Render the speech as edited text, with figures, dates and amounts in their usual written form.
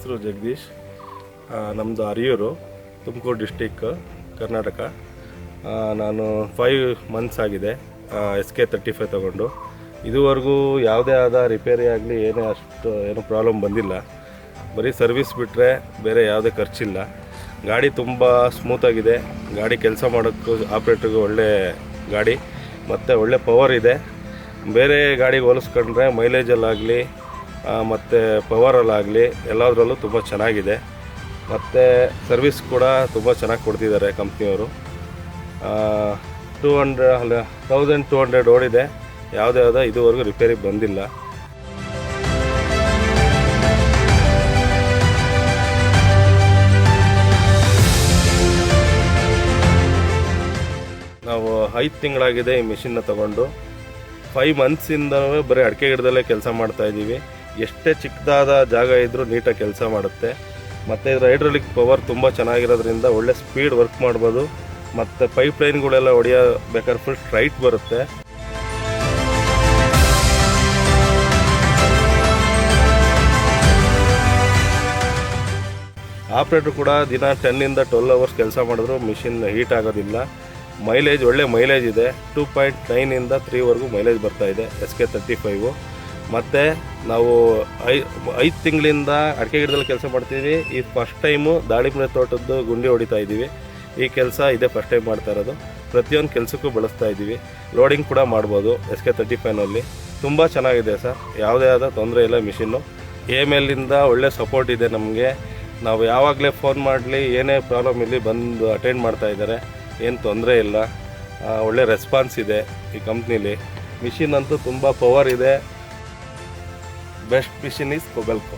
ಹೆಸರು ಜಗದೀಶ್. ನಮ್ಮದು ಅರಿಯೂರು, ತುಮಕೂರು ಡಿಸ್ಟಿಕ್, ಕರ್ನಾಟಕ. ನಾನು 5 months ಆಗಿದೆ SK35 ತಗೊಂಡು. ಇದುವರೆಗೂ ಯಾವುದೇ ಆದ ರಿಪೇರಿ ಆಗಲಿ ಏನು ಪ್ರಾಬ್ಲಮ್ ಬಂದಿಲ್ಲ. ಬರೀ ಸರ್ವಿಸ್ ಬಿಟ್ಟರೆ ಬೇರೆ ಯಾವುದೇ ಖರ್ಚಿಲ್ಲ. ಗಾಡಿ ತುಂಬ ಸ್ಮೂತಾಗಿದೆ. ಗಾಡಿ ಕೆಲಸ ಮಾಡೋಕ್ಕೂ ಆಪ್ರೇಟ್ರಿಗೂ ಒಳ್ಳೆ ಗಾಡಿ ಮತ್ತು ಒಳ್ಳೆ ಪವರ್ ಇದೆ. ಬೇರೆ ಗಾಡಿಗೆ ಹೋಲಿಸ್ಕೊಂಡ್ರೆ ಮೈಲೇಜಲ್ಲಾಗಲಿ ಮತ್ತು ಪವರಲ್ಲಾಗಲಿ ಎಲ್ಲದರಲ್ಲೂ ತುಂಬ ಚೆನ್ನಾಗಿದೆ. ಮತ್ತು ಸರ್ವಿಸ್ ಕೂಡ ತುಂಬ ಚೆನ್ನಾಗಿ ಕೊಡ್ತಿದ್ದಾರೆ ಕಂಪ್ನಿಯವರು. 1200 ಓಡಿದೆ. ಯಾವುದೇ ಇದುವರೆಗೂ ರಿಪೇರಿ ಬಂದಿಲ್ಲ. ನಾವು 5 ತಿಂಗಳಾಗಿದೆ ಈ ಮಿಷಿನ್ನ ತಗೊಂಡು. 5 monthsಯಿಂದಲೂ ಬರೀ ಅಡಿಕೆ ಗಿಡದಲ್ಲೇ ಕೆಲಸ ಮಾಡ್ತಾಯಿದ್ದೀವಿ. ಎಷ್ಟೇ ಚಿಕ್ಕದಾದ ಜಾಗ ಇದ್ದರೂ ನೀಟಾಗಿ ಕೆಲಸ ಮಾಡುತ್ತೆ. ಮತ್ತು ಇದರ ಹೈಡ್ರಾಲಿಕ್ ಪವರ್ ತುಂಬ ಚೆನ್ನಾಗಿರೋದ್ರಿಂದ ಒಳ್ಳೆ ಸ್ಪೀಡ್ ವರ್ಕ್ ಮಾಡ್ಬೋದು. ಮತ್ತು ಪೈಪ್ ಲೈನ್ಗಳೆಲ್ಲ ಹೊಡೆಯಬೇಕಾದ್ರೆ ಫುಲ್ ಸ್ಟ್ರೈಟ್ ಬರುತ್ತೆ. ಆಪ್ರೇಟ್ರು ಕೂಡ ದಿನ 10 to 12 hours ಕೆಲಸ ಮಾಡಿದ್ರು ಮಿಷಿನ್ ಹೀಟ್ ಆಗೋದಿಲ್ಲ. ಮೈಲೇಜ್ ಒಳ್ಳೆ ಮೈಲೇಜ್ ಇದೆ. 2.9 to 3ವರೆಗೂ ಮೈಲೇಜ್ ಬರ್ತಾಯಿದೆ SK35. ಮತ್ತು ನಾವು 5 ತಿಂಗಳಿಂದ ಅಡಿಕೆ ಗಿಡದಲ್ಲಿ ಕೆಲಸ ಮಾಡ್ತೀವಿ. ಈ ಫಸ್ಟ್ ಟೈಮು ದಾಳಿಂಬೆ ತೋಟದ್ದು ಗುಂಡಿ ಹೊಡಿತಾ ಇದ್ದೀವಿ. ಈ ಕೆಲಸ ಇದೇ ಫಸ್ಟ್ ಟೈಮ್ ಮಾಡ್ತಾ ಇರೋದು. ಪ್ರತಿಯೊಂದು ಕೆಲಸಕ್ಕೂ ಬಳಸ್ತಾ ಇದ್ದೀವಿ. ಲೋಡಿಂಗ್ ಕೂಡ ಮಾಡ್ಬೋದು SK35ನಲ್ಲಿ. ತುಂಬ ಚೆನ್ನಾಗಿದೆ ಸರ್, ಯಾವುದೇ ಆದ ತೊಂದರೆ ಇಲ್ಲ. ಮಿಷಿನ್ನು ಮೇಲಿಂದ ಒಳ್ಳೆ ಸಪೋರ್ಟ್ ಇದೆ ನಮಗೆ. ನಾವು ಯಾವಾಗಲೇ ಫೋನ್ ಮಾಡಲಿ, ಏನೇ ಪ್ರಾಬ್ಲಮ್ ಇಲ್ಲಿ ಬಂದು ಅಟೆಂಡ್ ಮಾಡ್ತಾ ಇದ್ದಾರೆ. ಏನು ತೊಂದರೆ ಇಲ್ಲ. ಒಳ್ಳೆ ರೆಸ್ಪಾನ್ಸ್ ಇದೆ ಈ ಕಂಪ್ನೀಲಿ. ಮಿಷಿನ್ ಅಂತೂ ತುಂಬ ಪವರ್ ಇದೆ. Best machine is ಕೊಬೆಲ್ಕೋ.